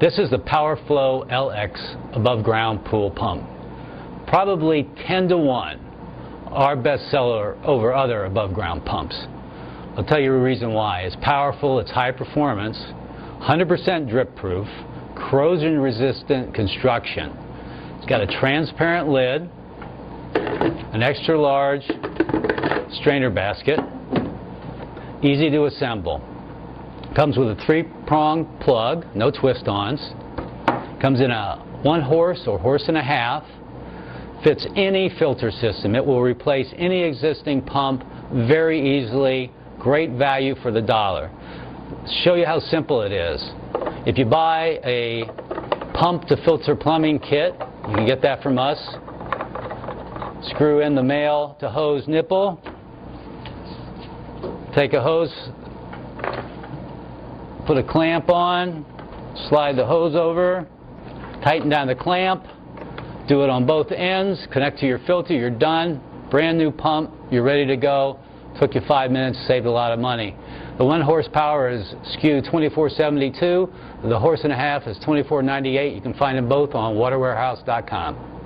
This is the PowerFlow LX above ground pool pump. Probably 10 to 1 our best seller over other above ground pumps. I'll tell you a reason why. It's powerful, it's high performance, 100% drip proof, corrosion resistant construction. It's got a transparent lid, an extra large strainer basket, easy to assemble. Comes with a 3-prong plug, no twist-ons. Comes in a 1 horse or horse and a half. Fits any filter system. It will replace any existing pump very easily. Great value for the dollar. Show you how simple it is. If you buy a pump to filter plumbing kit, you can get that from us. Screw in the male to hose nipple. Take a hose, put a clamp on, slide the hose over, tighten down the clamp, do it on both ends, connect to your filter, you're done. Brand new pump, you're ready to go. Took you 5 minutes, saved a lot of money. The 1 horsepower is SKU 2472, the horse and a half is 2498. You can find them both on waterwarehouse.com.